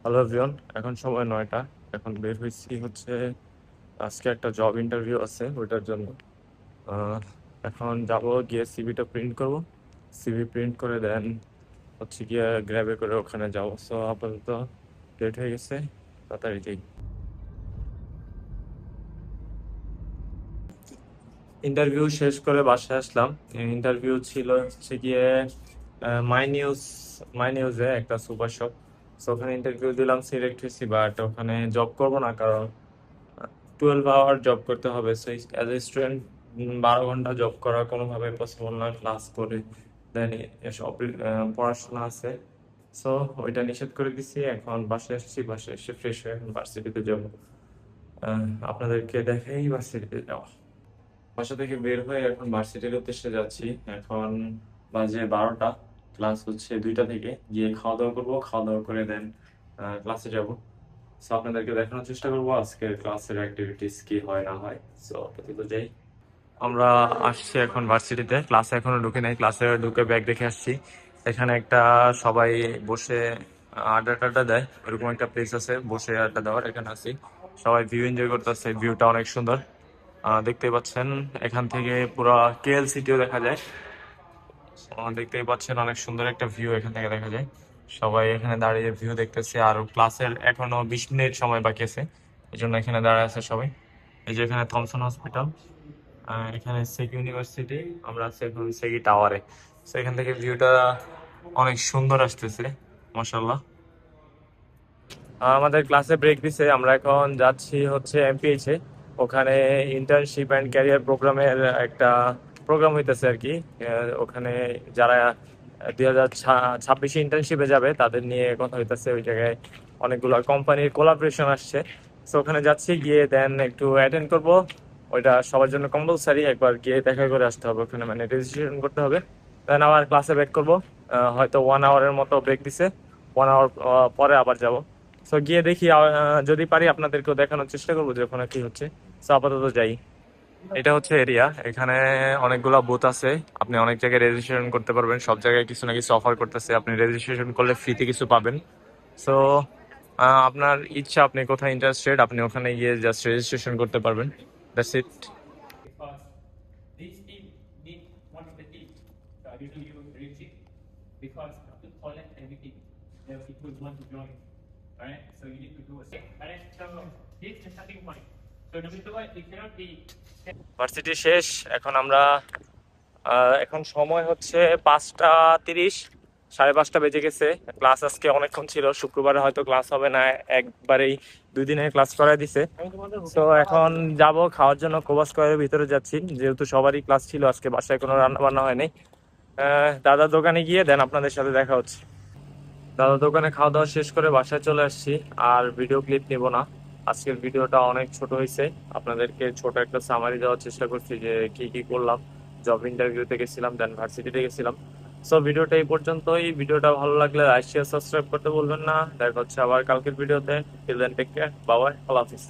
Hello everyone, এখন সময় 9টা। এখন বের হয়েছি হচ্ছে আজকে একটা জব ইন্টারভিউ আছে ওইটার জন্য। আহ, এখন যাব, গিয়ে সিভিটা প্রিন্ট করব। সিভি প্রিন্ট করে দেন হচ্ছে গিয়ে গ্র্যাবে করে ওখানে যাবো। সো আপাতত লেট হয়ে গেছে, তাড়াতাড়ি যাই। ইন্টারভিউ শেষ করে বাসায় আসলাম। ইন্টারভিউ ছিল হচ্ছে গিয়ে মাই নিউজ মাই নিউজে একটা সুপার শপ। সো ওখানে ইন্টারভিউ দিলাম, সিলেক্ট হয়েছি, বাট ওখানে জব করব না, কারণ 12 আওয়ার জব করতে হবে। সো অ্যাজ এ স্টুডেন্ট 12 ঘন্টা জব করা কোনোভাবে পসিবল না, ক্লাস করে দেন সব পড়াশোনা আছে। সো ওইটা নিষেধ করে দিছি। এখন বাসায় আসছি, বাসায় এসে ফ্রেশ হয়ে এখন ভার্সিটিতে যাব। আপনাদেরকে দেখাই ভার্সিটিতে যাওয়া। বাসা থেকে বের হয়ে এখন ভার্সিটির উদ্দেশ্যে যাচ্ছি। এখন বাজে 12টা, ক্লাস হচ্ছে 2টা থেকে। গিয়ে খাওয়া দাওয়া করবো, খাওয়া দাওয়া করে দেন ক্লাসে যাব। সো আপনাদেরকে দেখানোর চেষ্টা করবো আজকের ক্লাসের অ্যাক্টিভিটিস কি হয় না হয়। সো আপাতত যাই। আমরা আসছি এখন ভার্সিটিতে, ক্লাসে এখনো ঢুকে নাই। ক্লাসে ঢুকে ব্যাগ রেখে আসছি। এখানে একটা সবাই বসে আড্ডা টাড্ডা দেয়, ওরকম একটা প্লেস আছে বসে আড্ডা দেওয়ার। এখানে আছি, সবাই ভিউ এনজয় করতেছে। ভিউটা অনেক সুন্দর, দেখতেই পাচ্ছেন। এখান থেকে পুরো কেএলসিটিও দেখা যায়। দেখতেই পাচ্ছেন, অনেক সুন্দর একটা ভিউ এখান থেকে দেখা যায়। সবাই এখানে দাঁড়িয়ে ভিউ দেখতেছে। আর ক্লাসের এখনো 20 মিনিট সময় বাকি আছে, এই জন্য এখানে দাঁড়ায় আছে সবাই। এই যে এখানে থমসন হসপিটাল, এখানে সেক ইউনিভার্সিটি। আমরা আছি এখন সেকি টাওয়ারে। তো এখান থেকে ভিউটা অনেক সুন্দর আসতেছে, মাশাআল্লাহ। আমাদের ক্লাসে ব্রেক দিছে, আমরা এখন যাচ্ছি হচ্ছে এমপিএইচ এ। ওখানে ইন্টার্নশিপ অ্যান্ড ক্যারিয়ার প্রোগ্রামের একটা প্রোগ্রাম হইতেছে আর কি। ওখানে যারা 2026 ইন্টার্নশিপে যাবে তাদের নিয়ে কথা হইতেছে। ওই জায়গায় অনেকগুলো কোম্পানির কোলাবরেশন আসছে। তো ওখানে যাচ্ছি, গিয়ে দেন একটু অ্যাটেন্ড করব। ওইটা সবার জন্য কম্পালসারি, একবার গিয়ে দেখা করে আসতে হবে ওখানে, মানে রেজিস্ট্রেশন করতে হবে। দেন আবার ক্লাসে ব্যাক করব। হয়তো 1 আওয়ারের মতো ব্রেক দিছে, 1 আওয়ার পরে আবার যাব। সো গিয়ে দেখি, যদি পারি আপনাদেরকেও দেখানোর চেষ্টা করবো যে ওখানে কি হচ্ছে। সো আপাতত যাই। এটা হচ্ছে এরিয়া, এখানে অনেকগুলো বুথ আছে। আপনি অনেক জায়গায় রেজিস্ট্রেশন করতে পারবেন, সব জায়গায় কিছু না কিছু অফার করতেছে। আপনি রেজিস্ট্রেশন করলে ফ্রিতে কিছু পাবেন। সো আপনার ইচ্ছা, আপনি কোথায় ইন্টারেস্টেড, আপনি ওখানে গিয়ে জাস্ট রেজিস্ট্রেশন করতে পারবেন। That's it. Because this team need one of the team. So usually you reach it because you have to collect everything. The people want to join. Alright? So you need to do a set. Alright? So this is the starting point. So number one, it cannot be varsity শেষ। এখন আমরা এখন সময় হচ্ছে 5টা 30, 5:30 বেজে গেছে। Class আজকে অনেকক্ষণ ছিল, শুক্রবারে হয়তো ক্লাস হবে না, একবারেই 2 দিনের ক্লাস করাই দিছে। তো এখন যাব খাওয়ার জন্য, কোবাস স্কয়ারের ভিতরে যাচ্ছি, যেহেতু সবারই ক্লাস ছিল আজকে, বাসায় কোনো রান্না বান্না হয়নি। দাদার দোকানে গিয়ে দেন আপনাদের সাথে দেখা হচ্ছে। দাদার দোকানে খাওয়া দাওয়া শেষ করে বাসায় চলে আসছি। আর ভিডিও ক্লিপ নিব না, আজকের ভিডিওটা অনেক ছোট হয়েছে। আপনাদেরকে ছোট একটা সামারি দেওয়ার চেষ্টা করছি যে কি কি করলাম। জব ইন্টারভিউতে গেছিলাম, দেন ভার্সিটিতে গেছিলাম। সো ভিডিওটা এই পর্যন্তই। ভিডিওটা ভালো লাগলে লাইক শেয়ার সাবস্ক্রাইব করতে বলবেন না। দেখা হচ্ছে আবার কালকের ভিডিওতে। Till then take care, bye bye, আল্লাহ হাফিজ।